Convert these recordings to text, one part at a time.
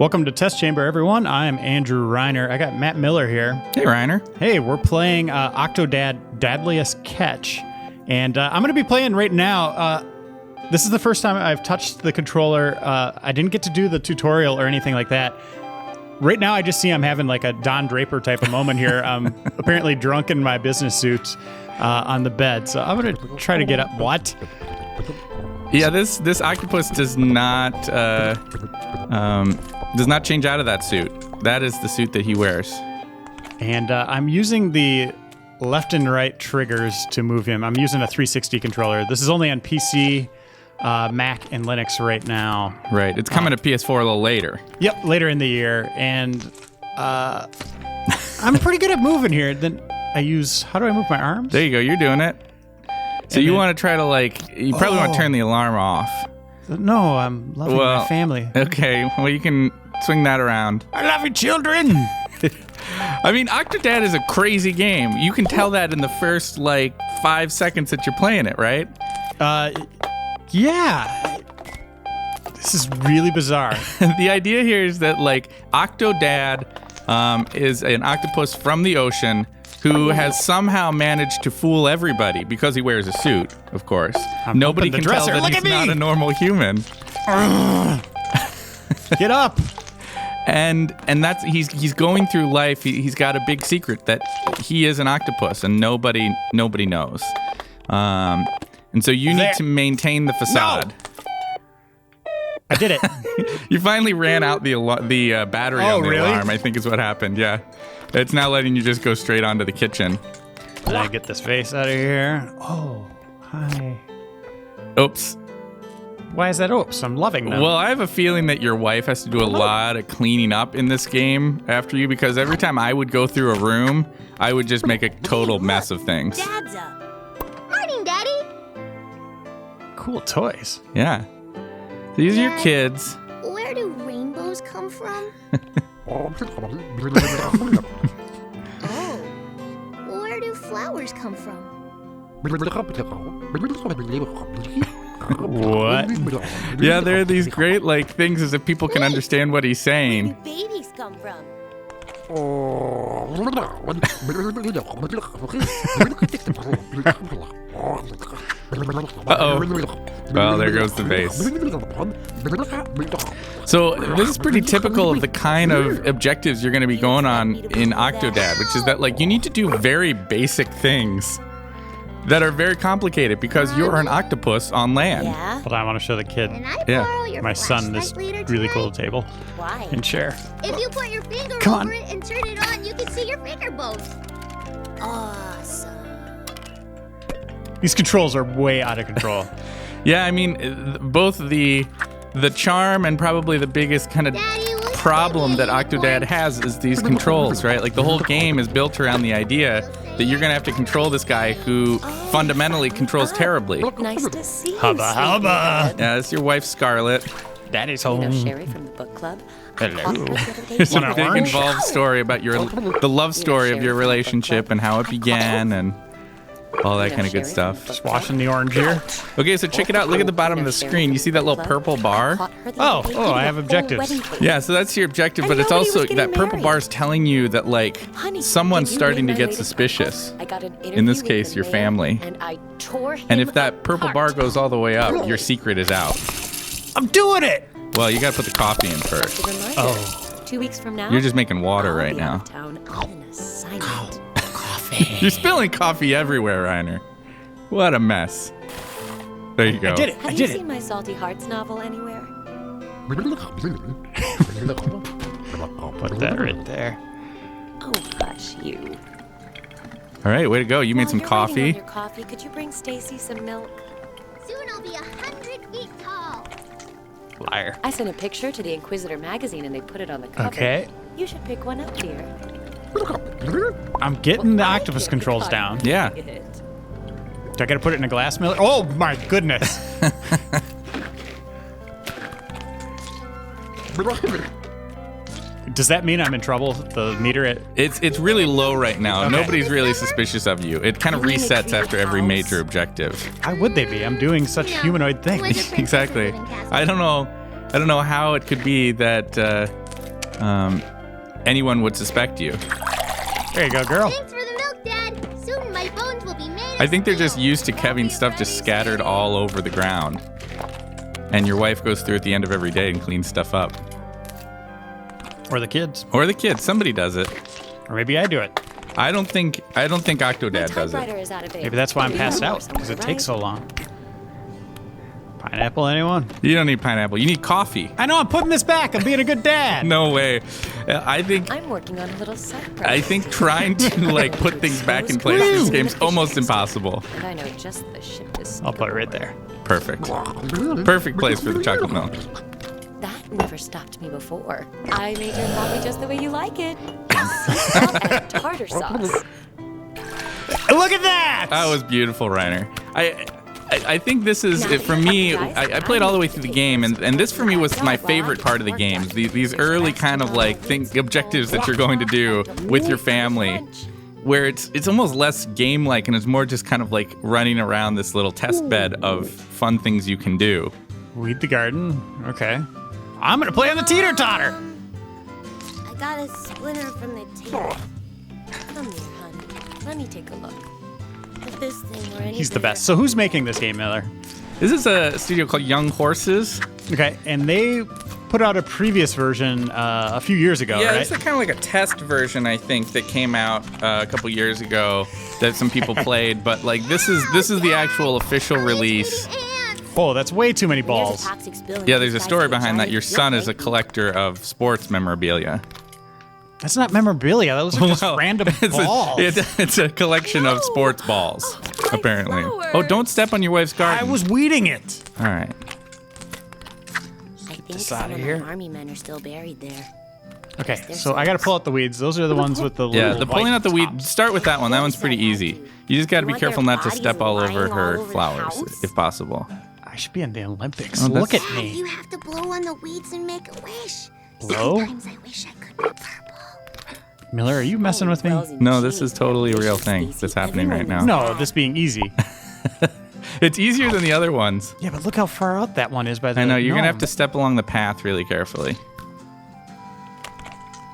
Welcome to Test Chamber, everyone. I'm Andrew Reiner. I got Matt Miller here. Hey, Reiner. Hey, we're playing Octodad, Dadliest Catch. And I'm going to be playing right now. This is the first time I've touched the controller. I didn't get to do the tutorial or anything like that. Right now, I just see I'm having like a Don Draper type of moment here. I'm apparently drunk in my business suit on the bed. So I'm going to try to get up. What? Yeah, this octopus does not change out of that suit. That is the suit that he wears. And I'm using the left and right triggers to move him. I'm using a 360 controller. This is only on PC, Mac, and Linux right now. Right. It's coming to PS4 a little later. Yep, later in the year. And I'm pretty good at moving here. Then I use, how do I move my arms? There you go. You're doing it. So you want to try to you probably want to turn the alarm off. No, I'm loving my family. Okay, well, you can swing that around. I love you, children. I mean, Octodad is a crazy game. You can tell that in the first, 5 seconds that you're playing it, right? Yeah. This is really bizarre. The idea here is that, Octodad is an octopus from the ocean who has somehow managed to fool everybody because he wears a suit, of course. Nobody can tell that he's not a normal human. Get up. And that's he's going through life. He's got a big secret that he is an octopus and nobody knows. And so you need to maintain the facade. No. I did it. You finally ran out the battery on the alarm, I think is what happened. Yeah. It's now letting you just go straight onto the kitchen. Did I get this face out of here? Oh, hi. Oops. Why is that oops? I'm loving them. Well, I have a feeling that your wife has to do a lot of cleaning up in this game after you, because every time I would go through a room, I would just make a total mess of things. Dad's up. Morning, Daddy. Cool toys. Yeah. These are your kids. Where do rainbows come from? Oh, where do flowers come from? What? Yeah, there are these great things as if people can understand what he's saying. Where do babies come from? Uh-oh. Well, there goes the vase. So this is pretty typical of the kind of objectives you're going to be going on in Octodad, which is that you need to do very basic things that are very complicated because you're an octopus on land. Yeah? But I want to show the kid. Can I borrow your My son this flashlight later really tonight? cool table Why? and chair. If you put your finger Come on. over it and turn it on, you can see your finger bones. Awesome. These controls are way out of control. Yeah, I mean, both the charm and probably the biggest kind of Daddy, what's problem that the name? Octodad has is these controls, right? The whole game is built around the idea that you're going to have to control this guy who fundamentally controls terribly. Nice to see you. Hubba hubba. Yeah, it's your wife, Scarlett. Daddy's You home. know Sherry from the book club? Hello. There's Want a an big orange? involved story about the love story of your relationship and how it began and all that kind of good stuff. Just washing the orange here. Okay, so check it out. Look at the bottom of the screen. You see that little purple bar? Oh, I have objectives. Yeah, so that's your objective, but it's also that purple bar is telling you that someone's starting to get suspicious. In this case, your family. And if that purple bar goes all the way up, your secret is out. I'm doing it. Well, you gotta put the coffee in first. Oh. 2 weeks from now, You're just making water I'll right be now. out of town on an assignment. You're spilling coffee everywhere, Reiner. What a mess. There you go. I did it. Have you seen my Salty Hearts novel anywhere? Put that right there. Oh, hush you. All right, way to go. You made While some you're waiting coffee. on your coffee, could you bring Stacy some milk? Soon I'll be 100 feet tall. Liar. I sent a picture to the Inquisitor magazine and they put it on the cover. Okay. You should pick one up, dear. I'm getting the octopus controls down. Yeah. Do I gotta put it in a glass miller? Oh my goodness. Does that mean I'm in trouble? The meter It's really low right now. Okay. Nobody's really suspicious of you. It kind of resets after every major objective. Why would they be? I'm doing such humanoid things. Exactly. I don't know how it could be that anyone would suspect you. There you go, girl. Thanks for the milk, Dad. Soon my bones will be made. I think they're just used to having stuff just scattered all over the ground. And your wife goes through at the end of every day and cleans stuff up. Or the kids. Or the kids. Somebody does it. Or maybe I do it. I don't think Octodad does Typewriter it. is out of ink. Maybe that's why I'm Maybe passed more out, because it something, takes right? so long. Pineapple, anyone? You don't need pineapple. You need coffee. I know, I'm putting this back. I'm being a good dad. No way. I think I'm working on a little side project. I think trying to like put things back in place in this game's almost impossible. And I know just the ship to I'll put it right there. Perfect. Perfect place for the chocolate milk. That never stopped me before. I made your coffee just the way you like it. Salt and tartar sauce. Look at that! That was beautiful, Reiner. I think this is, for me, I played all the way through the game, and this for me was my favorite part of the game. These early kind of like objectives that you're going to do with your family, where it's almost less game-like and it's more just kind of like running around this little test bed of fun things you can do. Weed the garden. Okay. I'm going to play on the teeter-totter. I got a splinter from the table. Come here, honey. Let me take a look. If this thing were any He's the bigger- best. So who's making this game, Miller? This is a studio called Young Horses. Okay, and they put out a previous version a few years ago, Yeah, right? it's kind of like a test version, I think, that came out a couple years ago that some people played. But like this is the actual official release. Ants. Oh, that's way too many There's balls. a toxic spill. Yeah, there's a story behind that. Your son is a collector of sports memorabilia. That's not memorabilia. Those are just Well, random it's balls. it's a collection of sports balls, apparently. flowers. Oh, don't step on your wife's garden. I was weeding it. All right. I think This some outta of here. my army men are still buried there. Okay, so I got to pull out the weeds. Those are the ones with the Yeah, little the pulling white out the weed. tops. Start with that one. That one's pretty easy. You just got to be want careful their not to bodies step all over lying all her over the flowers, house? if possible. I should be in the Olympics. Oh, Look that's- at me. You have to blow on the weeds and make a wish. Blow? Sometimes I wish I could be purple. Miller, are you messing with me? No, this is totally a real thing that's happening right now. No, this being easy. It's easier than the other ones. Yeah, but look how far out that one is by the I know, you're going to have gnome. to step along the path really carefully.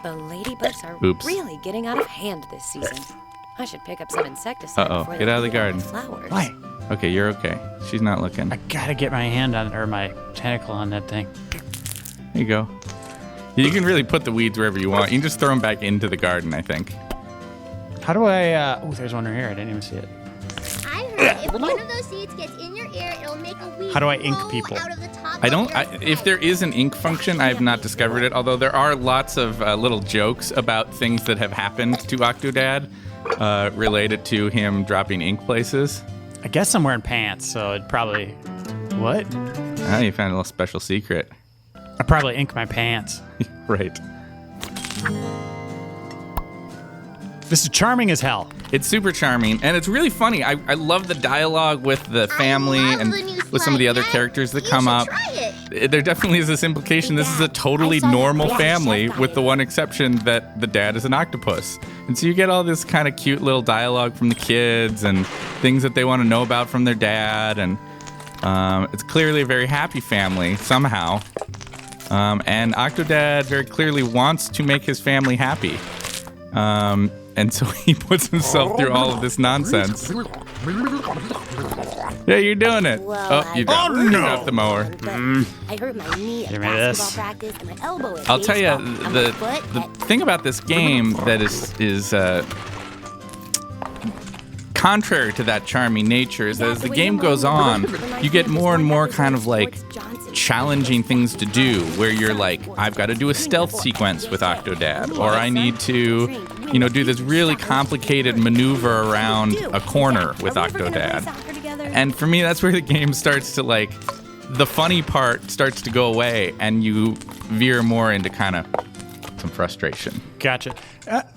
The ladybugs are Oops. really getting out of hand this season. I should pick up some insecticide Uh-oh, before get they out of the eat all garden. Flowers. Why? Okay, you're okay. She's not looking. I gotta get my hand on, or my tentacle on that thing. There you go. You can really put the weeds wherever you want. You can just throw them back into the garden, I think. How do I, oh, there's one right here. I didn't even see it. I heard if one of those seeds gets in your ear, it'll make a weed How do I ink grow people? out of the top I don't. of your If head. there is an ink function, I have not discovered it. Although there are lots of little jokes about things that have happened to Octodad related to him dropping ink places. I guess I'm wearing pants, so it'd probably, what? Ah, you found a little special secret. I'd probably ink my pants. Right. This is charming as hell. It's super charming, and it's really funny. I love the dialogue with the family love and the new with some of the slide other yet. characters that You come should up. try it. There definitely is this implication this is a totally I saw that normal British family, chef with guy. the one exception that the dad is an octopus. And so you get all this kind of cute little dialogue from the kids and things that they want to know about from their dad. And it's clearly a very happy family somehow. And Octodad very clearly wants to make his family happy. And so he puts himself through all of this nonsense. Yeah, you're doing it. Well, Oh, you dropped, Oh, you no. dropped the mower. But I hurt my knee at Give me basketball this. practice and my elbow at I'll tell you, baseball, and the my foot at thing about this game that is contrary to that charming nature is that as the game goes on, you get more and more kind of like challenging things to do, where you're like, I've got to do a stealth sequence with Octodad, or I need to, do this really complicated maneuver around a corner with Octodad. And for me, that's where the game starts to like, the funny part starts to go away, and you veer more into kind of some frustration. Gotcha.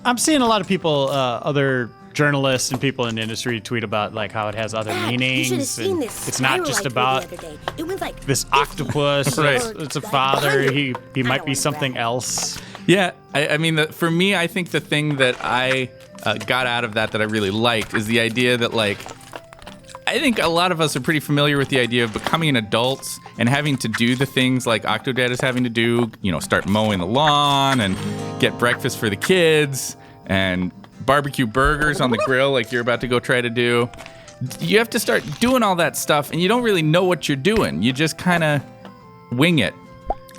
I'm seeing a lot of people, other journalists and people in the industry tweet about like how it has other meanings. You should have seen and this. it's not just about the other day. It was like this octopus. Right. It's a father. He might be something else. Yeah, I mean, for me, I think the thing that I got out of that I really liked is the idea that, like, I think a lot of us are pretty familiar with the idea of becoming adults and having to do the things like Octodad is having to do, start mowing the lawn and get breakfast for the kids and barbecue burgers on the grill like you're about to go try to do. You have to start doing all that stuff, and you don't really know what you're doing. You just kind of wing it.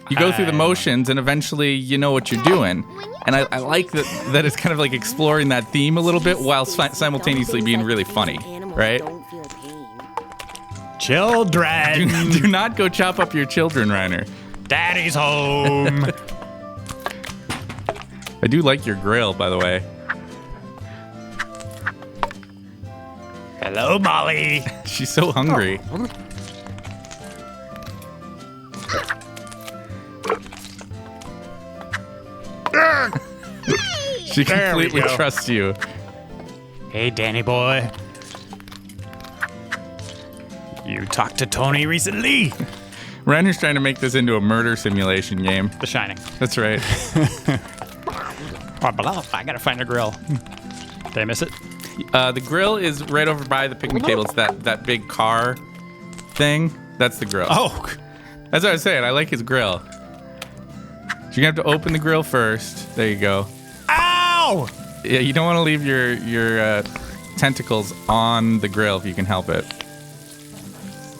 You go through the motions, and eventually you know what you're doing. And I like that it's kind of like exploring that theme a little bit while simultaneously being really funny, right? Children! Do not go chop up your children, Reiner. Daddy's home! I do like your grill, by the way. Hello, Molly. She's so hungry. She completely trusts you. Hey, Danny boy. You talked to Tony recently? Reiner's trying to make this into a murder simulation game. The Shining. That's right. I gotta find a grill. Did I miss it? The grill is right over by the picnic table. It's that big car thing. That's the grill. Oh. That's what I was saying. I like his grill. So you're going to have to open the grill first. There you go. Ow! Yeah, you don't want to leave your tentacles on the grill if you can help it.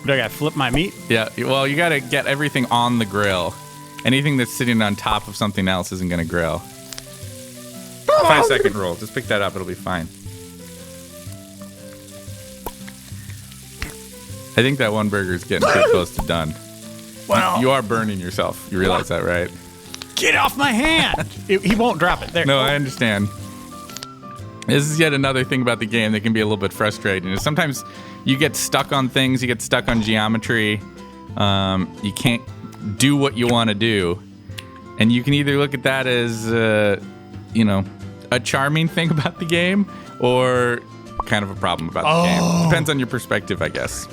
Do I gotta flip my meat? Yeah, well, you got to get everything on the grill. Anything that's sitting on top of something else isn't going to grill. 5-second rule. Just pick that up. It'll be fine. I think that one burger's getting too close to done. Well, You are burning yourself. You realize that, right? get off my hand! He won't drop it. There. No, I understand. This is yet another thing about the game that can be a little bit frustrating. Is sometimes you get stuck on things. You get stuck on geometry. You can't do what you want to do. And you can either look at that as, a charming thing about the game or kind of a problem about the game. Depends on your perspective, I guess.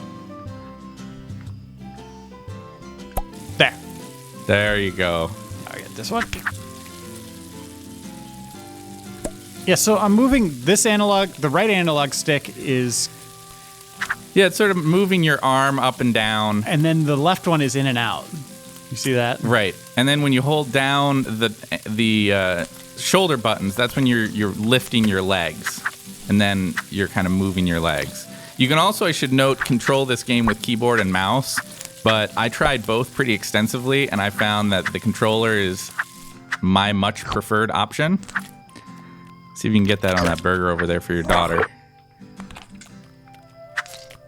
There. There you go. I'll get this one. Yeah, so I'm moving this analog. The right analog stick is... Yeah, it's sort of moving your arm up and down. And then the left one is in and out. You see that? Right. And then when you hold down the shoulder buttons, that's when you're lifting your legs. And then you're kind of moving your legs. You can also, I should note, control this game with keyboard and mouse. But I tried both pretty extensively, and I found that the controller is my much preferred option. See if you can get that on that burger over there for your daughter.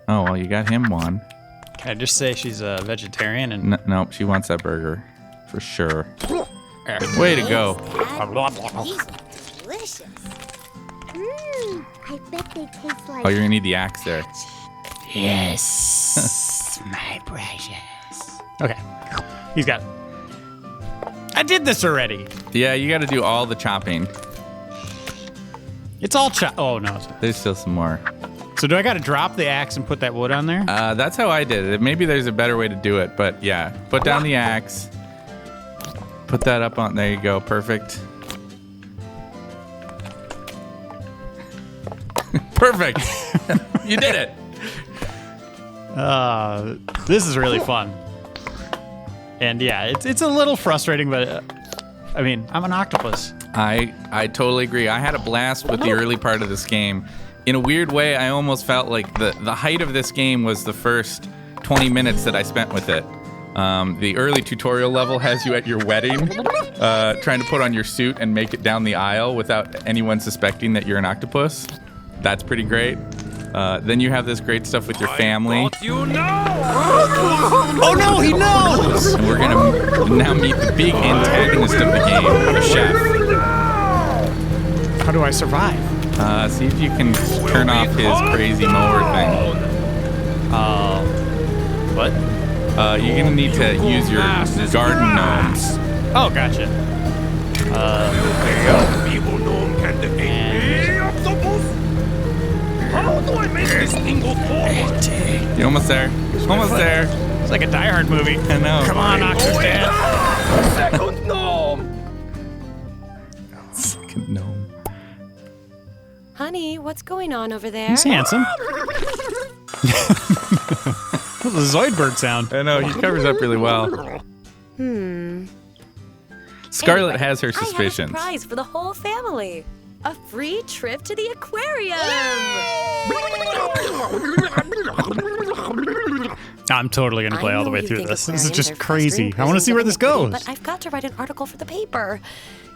Oh, well, you got him one. Can I just say she's a vegetarian? And No, she wants that burger. For sure. Way to go. These are delicious. I bet they taste like... Oh, you're going to need the axe there. Yes, my precious. Okay, he's got it. I did this already. Yeah, you got to do all the chopping. It's all chop. Oh, no. There's still some more. So do I got to drop the axe and put that wood on there? That's how I did it. Maybe there's a better way to do it, but yeah. Put down the axe. Put that up on. There you go. Perfect. Perfect. You did it. This is really fun. And yeah, it's a little frustrating, but I mean, I'm an octopus. I totally agree. I had a blast with the early part of this game. In a weird way, I almost felt like the height of this game was the first 20 minutes that I spent with it. The early tutorial level has you at your wedding, trying to put on your suit and make it down the aisle without anyone suspecting that you're an octopus. That's pretty great. Then you have this great stuff with your family. Oh no, he knows! And we're gonna now meet the big antagonist of the game, the chef. How do I survive? See if you can turn off his crazy mower thing. What? You're gonna need to use your garden gnomes. Oh, gotcha. There you go. How do I make this thing go forward? You're almost there. Almost there. It's like a Die Hard movie. I know. Come on, Octodad. Second gnome! Second gnome. Honey, what's going on over there? He's handsome. The Zoidberg sound. I know, he covers up really well. Scarlet has her I have a suspicions. surprise for the whole family. A free trip to the aquarium. I'm totally going to play all the way you through think this. This is aquariums just are crazy. frustrating I want to see where this prisons, goes. But I've got to write an article for the paper.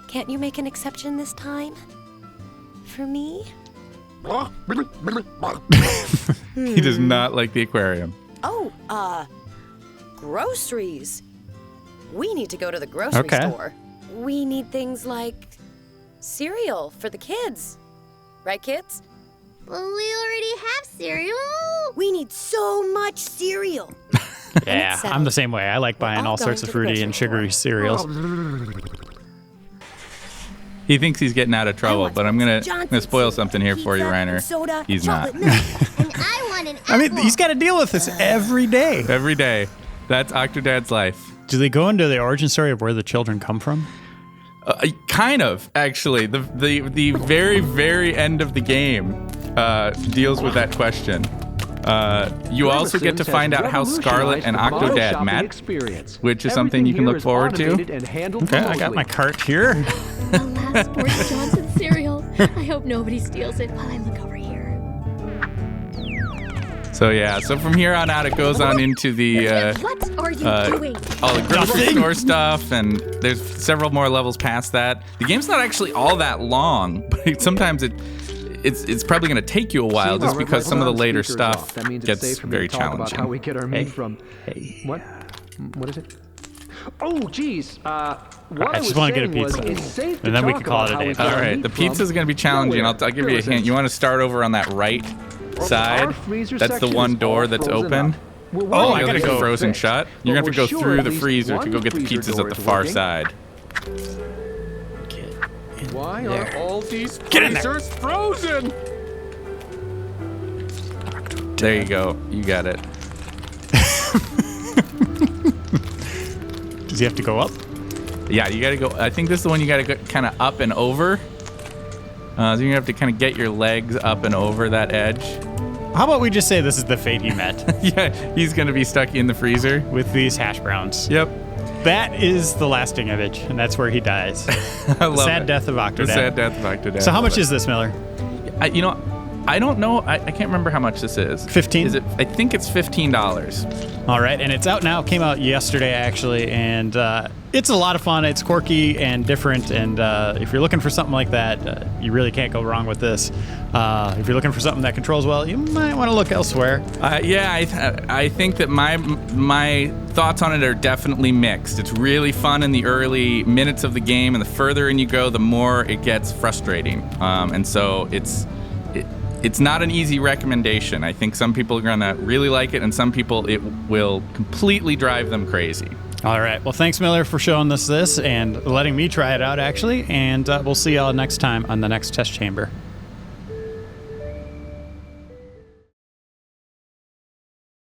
Can't you make an exception this time? For me? He does not like the aquarium. Oh, groceries. We need to go to the grocery store. We need things like cereal for the kids. Right, kids? Well, we already have cereal. We need so much cereal. Yeah, I'm the same way. I like buying all sorts of fruity and sugary cereals. He thinks he's getting out of trouble, want but I'm gonna Johnson spoil cereal, something here for you, pizza, Reiner. soda, He's not. chocolate milk. And I want an apple. I mean, he's got to deal with this every day. Every day. That's Octodad's life. Do they go into the origin story of where the children come from? Kind of, actually. The very, very end of the game deals with that question. You also get to find out how Scarlet and Octodad met, which is something you can look forward to. Okay, I got my cart here. Alas, poor Johnson cereal. I hope nobody steals it while I look over here. So yeah, so from here on out, it goes on into the What are you doing? all the grocery store stuff, and there's several more levels past that. The game's not actually all that long, but sometimes it's probably going to take you a while just because some of the later stuff gets very challenging. How we get our meat from? Hey. What? What is it? Oh, geez. What I just want to get a pizza, and then we can call it a day. All right, the pizza's going to be challenging. I'll give you a hint. You want to start over on that right side. That's the one door that's open. Oh, I gotta go. Frozen shut. You're gonna have to go through the freezer to go get the pizzas at the far side. Why are all these Get in there. freezers frozen? There you go. You got it. Does he have to go up? Yeah, you gotta go. I think this is the one you gotta go kind of up and over. So you're gonna have to kind of get your legs up and over that edge. How about we just say this is the fate he met Yeah, he's gonna be stuck in the freezer. with these hash browns? Yep. That is the lasting image, and that's where he dies. I love Sad it. death of Octodad. The sad death of Octodad. So how much is this, Miller? I don't know. I can't remember how much this is. 15? Is it? I think it's $15. All right, and it's out now. Came out yesterday, actually, and it's a lot of fun. It's quirky and different, and if you're looking for something like that, you really can't go wrong with this. If you're looking for something that controls well, you might want to look elsewhere. I think that my thoughts on it are definitely mixed. It's really fun in the early minutes of the game, and the further in you go, the more it gets frustrating. And so it's not an easy recommendation. I think some people are going to really like it, and some people it will completely drive them crazy. All right. Well, thanks, Miller, for showing us this and letting me try it out, actually. And we'll see y'all next time on the next test chamber.